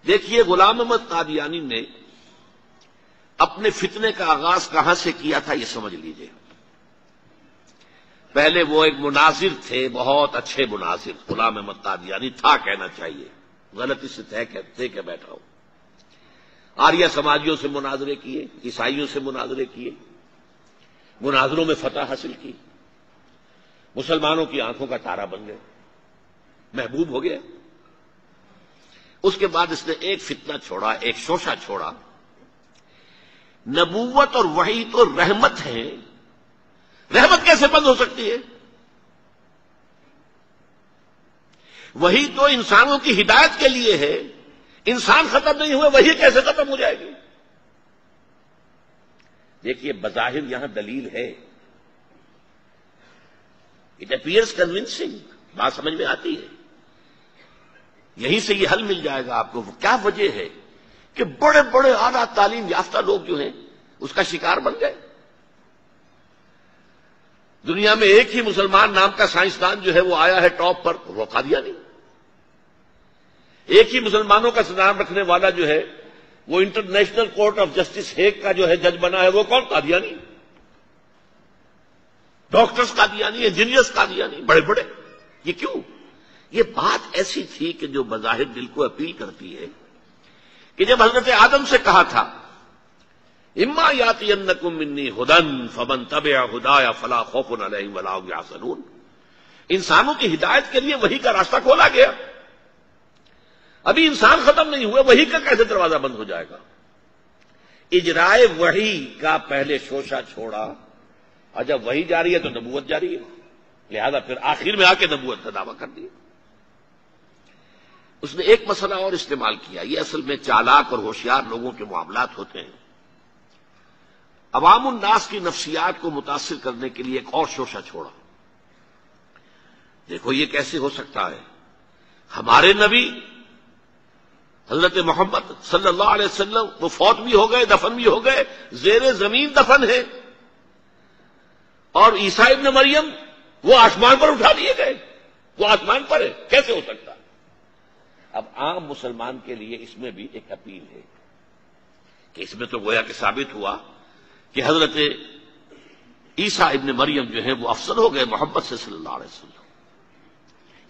دیکھیے غلام احمد قادیانی نے اپنے فتنے کا آغاز کہاں سے کیا تھا یہ سمجھ لیجئے۔ پہلے وہ ایک مناظر تھے، بہت اچھے مناظر، غلام احمد قادیانی تھا کہنا چاہیے، غلطی سے طے کے بیٹھا ہوں۔ آریہ سماجیوں سے مناظرے کیے، عیسائیوں سے مناظرے کیے، مناظروں میں فتح حاصل کی، مسلمانوں کی آنکھوں کا تارا بن گئے، محبوب ہو گیا۔ اس کے بعد اس نے ایک فتنہ چھوڑا، ایک شوشہ چھوڑا، نبوت اور وحی تو رحمت ہے، رحمت کیسے بند ہو سکتی ہے؟ وحی تو انسانوں کی ہدایت کے لیے ہے، انسان ختم نہیں ہوئے وحی کیسے ختم ہو جائے گی؟ دیکھیے بظاہر یہاں دلیل ہے، اٹ اپیئرس کنونسنگ، بات سمجھ میں آتی ہے، یہیں سے یہ حل مل جائے گا آپ کو۔ کیا وجہ ہے کہ بڑے بڑے اعلیٰ تعلیم یافتہ لوگ جو ہیں اس کا شکار بن گئے؟ دنیا میں ایک ہی مسلمان نام کا سائنسدان جو ہے وہ آیا ہے ٹاپ پر، وہ قادیانی۔ ایک ہی مسلمانوں کا نام رکھنے والا جو ہے وہ international court of justice Hague کا جو ہے جج بنا ہے، وہ کون؟ قادیانی۔ ڈاکٹرز قادیانی، انجینئرز قادیانی، بڑے بڑے۔ یہ کیوں؟ یہ بات ایسی تھی کہ جو بظاہر دل کو اپیل کرتی ہے کہ جب حضرت آدم سے کہا تھا اما یاتینکم منی ھدی فمن تبع ھدای فلا خوف علیہم ولا هم یحزنون، انسانوں کی ہدایت کے لیے وحی کا راستہ کھولا گیا، ابھی انسان ختم نہیں ہوئے، وحی کا کیسے دروازہ بند ہو جائے گا؟ اجرائے وحی کا پہلے شوشہ چھوڑا، اور جب وحی جاری ہے تو نبوت جاری ہے، لہذا پھر آخر میں آ کے نبوت کا دعویٰ کر دیا۔ اس نے ایک مسئلہ اور استعمال کیا، یہ اصل میں چالاک اور ہوشیار لوگوں کے معاملات ہوتے ہیں۔ عوام الناس کی نفسیات کو متاثر کرنے کے لیے ایک اور شوشہ چھوڑا۔ دیکھو یہ کیسے ہو سکتا ہے، ہمارے نبی حضرت محمد صلی اللہ علیہ وسلم وہ فوت بھی ہو گئے، دفن بھی ہو گئے، زیر زمین دفن ہے، اور عیسیٰ ابن مریم وہ آسمان پر اٹھا دیے گئے، وہ آسمان پر ہے، کیسے ہو سکتا؟ اب عام مسلمان کے لیے اس میں بھی ایک اپیل ہے کہ اس میں تو گویا کہ ثابت ہوا کہ حضرت عیسیٰ ابن مریم جو ہے وہ افضل ہو گئے محمد سے صلی اللہ علیہ وسلم۔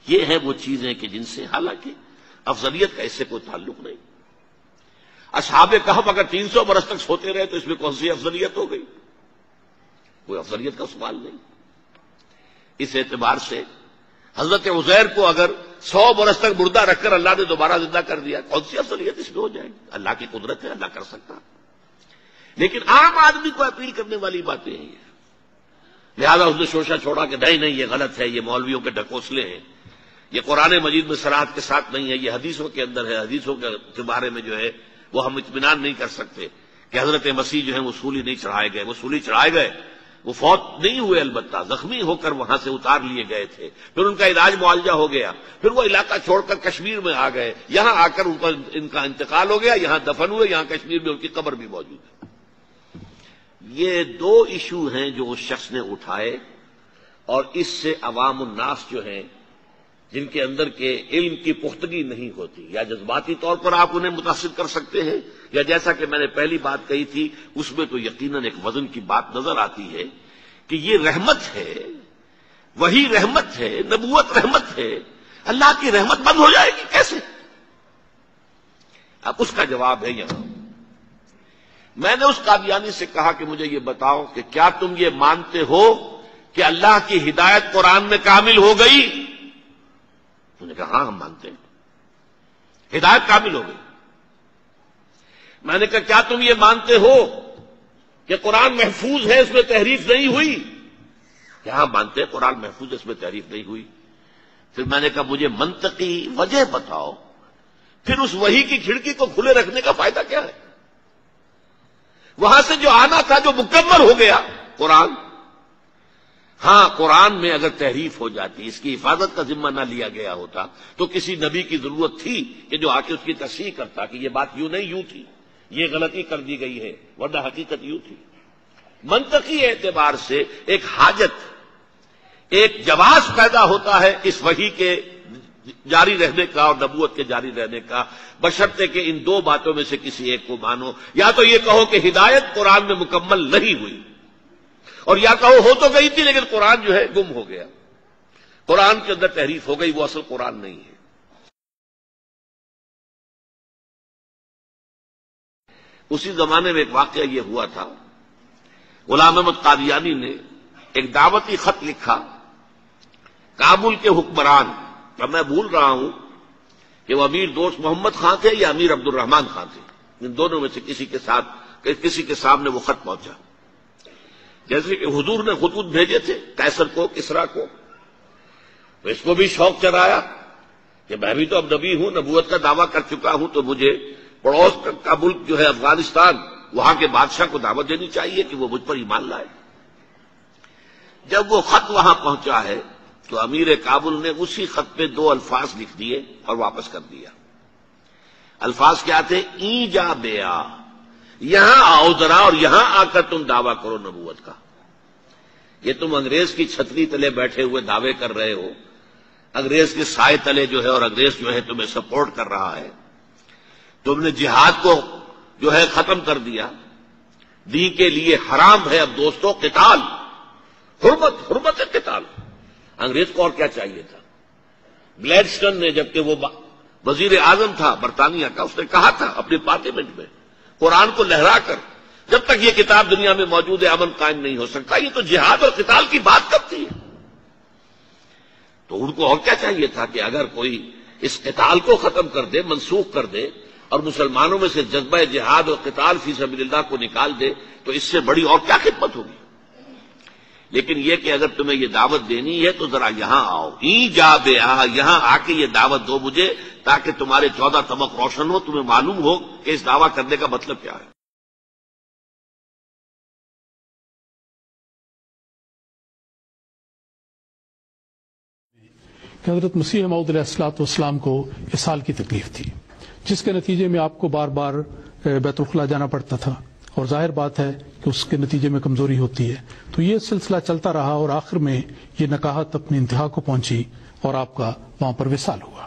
یہ ہیں وہ چیزیں کہ جن سے حالانکہ افضلیت کا اس سے کوئی تعلق نہیں۔ اصحاب کہف اگر 300 برس تک سوتے رہے تو اس میں کون سی افضلیت ہو گئی؟ کوئی افضلیت کا سوال نہیں۔ اس اعتبار سے حضرت عزیر کو اگر 100 برس تک مردہ رکھ کر اللہ نے دوبارہ زندہ کر دیا، کون سی افضلیت اس میں ہو جائے گی؟ اللہ کی قدرت ہے، اللہ کر سکتا۔ لیکن عام آدمی کو اپیل کرنے والی باتیں ہیں یہ، لہذا اس نے شوشہ چھوڑا کہ نہیں یہ غلط ہے، یہ مولویوں کے ڈھکوسلے ہیں، یہ قرآن مجید میں صراحت کے ساتھ نہیں ہے، یہ حدیثوں کے اندر ہے، حدیثوں کے بارے میں جو ہے وہ ہم اطمینان نہیں کر سکتے کہ حضرت مسیح جو ہے وہ سولی نہیں چڑھائے گئے، وہ سولی چڑھائے گئے، وہ فوت نہیں ہوئے، البتہ زخمی ہو کر وہاں سے اتار لیے گئے تھے، پھر ان کا علاج معالجہ ہو گیا، پھر وہ علاقہ چھوڑ کر کشمیر میں آ گئے، یہاں آ کر ان کا انتقال ہو گیا، یہاں دفن ہوئے، یہاں کشمیر میں ان کی قبر بھی موجود ہے۔ یہ دو ایشو ہیں جو اس شخص نے اٹھائے، اور اس سے عوام الناس جو ہیں جن کے اندر کے علم کی پختگی نہیں ہوتی، یا جذباتی طور پر آپ انہیں متاثر کر سکتے ہیں، یا جیسا کہ میں نے پہلی بات کہی تھی اس میں تو یقیناً ایک وزن کی بات نظر آتی ہے کہ یہ رحمت ہے، وہی رحمت ہے، نبوت رحمت ہے، اللہ کی رحمت بند ہو جائے گی کیسے؟ اب اس کا جواب ہے یہاں۔ میں نے اس قادیانی سے کہا کہ مجھے یہ بتاؤ کہ کیا تم یہ مانتے ہو کہ اللہ کی ہدایت قرآن میں کامل ہو گئی؟ انہوں نے کہا ہاں ہم مانتے ہیں، ہدایت کامل ہو گئی۔ میں نے کہا کیا تم یہ مانتے ہو کہ قرآن محفوظ ہے، اس میں تحریف نہیں ہوئی؟ کیا ہم مانتے ہیں قرآن محفوظ ہے، اس میں تحریف نہیں ہوئی۔ پھر میں نے کہا مجھے منطقی وجہ بتاؤ، پھر اس وحی کی کھڑکی کو کھلے رکھنے کا فائدہ کیا ہے؟ وہاں سے جو آنا تھا جو مکمل ہو گیا قرآن، ہاں قرآن میں اگر تحریف ہو جاتی، اس کی حفاظت کا ذمہ نہ لیا گیا ہوتا تو کسی نبی کی ضرورت تھی کہ جو آ کے اس کی تصحیح کرتا کہ یہ بات یوں نہیں یوں تھی، یہ غلطی کر دی گئی ہے، ورنہ حقیقت یوں تھی۔ منطقی اعتبار سے ایک حاجت، ایک جواز پیدا ہوتا ہے اس وحی کے جاری رہنے کا اور نبوت کے جاری رہنے کا، بشرطے کہ ان دو باتوں میں سے کسی ایک کو مانو. یا تو یہ کہو کہ ہدایت قرآن میں مکمل نہیں ہوئی، اور یا کہو ہو تو گئی تھی لیکن قرآن جو ہے گم ہو گیا، قرآن کے اندر تحریف ہو گئی، وہ اصل قرآن نہیں ہے. اسی زمانے میں ایک واقعہ یہ ہوا تھا، غلام احمد قادیانی نے ایک دعوتی خط لکھا کابل کے حکمران. اب میں بھول رہا ہوں کہ وہ امیر دوست محمد خان تھے یا امیر عبد الرحمان خان تھے، ان دونوں میں سے کسی کے سامنے وہ خط پہنچا. جیسے کہ حضور نے خطوط بھیجے تھے قیصر کو، کسریٰ کو، تو اس کو بھی شوق چڑھایا کہ میں بھی تو اب نبی ہوں، نبوت کا دعویٰ کر چکا ہوں، تو مجھے پڑوس کا ملک جو ہے افغانستان، وہاں کے بادشاہ کو دعوت دینی چاہیے کہ وہ مجھ پر ایمان لائے. جب وہ خط وہاں پہنچا ہے تو امیر کابل نے اسی خط پہ 2 الفاظ لکھ دیے اور واپس کر دیا. الفاظ کیا تھے؟ ای جا بیا، یہاں آؤ ذرا اور یہاں آ کر تم دعویٰ کرو نبوت کا. یہ تم انگریز کی چھتری تلے بیٹھے ہوئے دعوے کر رہے ہو، انگریز کے سائے تلے جو ہے، اور انگریز جو ہے تمہیں سپورٹ کر رہا ہے. تم نے جہاد کو جو ہے ختم کر دیا، دین کے لیے حرام ہے اب دوستو قتال، حرمت قتال. انگریز کو اور کیا چاہیے تھا؟ گلیڈسٹن نے، جبکہ وہ وزیر اعظم تھا برطانیہ کا، اس نے کہا تھا اپنے پارلیمنٹ میں قرآن کو لہرا کر، جب تک یہ کتاب دنیا میں موجود ہے امن قائم نہیں ہو سکتا. یہ تو جہاد اور قتال کی بات کرتی ہے. تو ان کو اور کیا چاہیے تھا کہ اگر کوئی اس قتال کو ختم کر دے، منسوخ کر دے، اور مسلمانوں میں سے جذبہ جہاد اور قتال فی سبیل اللہ کو نکال دے، تو اس سے بڑی اور کیا خدمت ہوگی. لیکن یہ کہ اگر تمہیں یہ دعوت دینی ہے تو ذرا یہاں آؤ، ای جا بے آ، یہاں آ کے یہ دعوت دو مجھے، تاکہ تمہارے 14 طبق روشن ہو، تمہیں معلوم ہو کہ اس دعویٰ کرنے کا مطلب کیا ہے. کہ حضرت مسیح موعود علیہ الصلوۃ والسلام کو اسہال کی تکلیف تھی، جس کے نتیجے میں آپ کو بار بار بیت الخلا جانا پڑتا تھا، اور ظاہر بات ہے کہ اس کے نتیجے میں کمزوری ہوتی ہے. تو یہ سلسلہ چلتا رہا اور آخر میں یہ نکاحت اپنی انتہا کو پہنچی اور آپ کا وہاں پر وصال ہوا.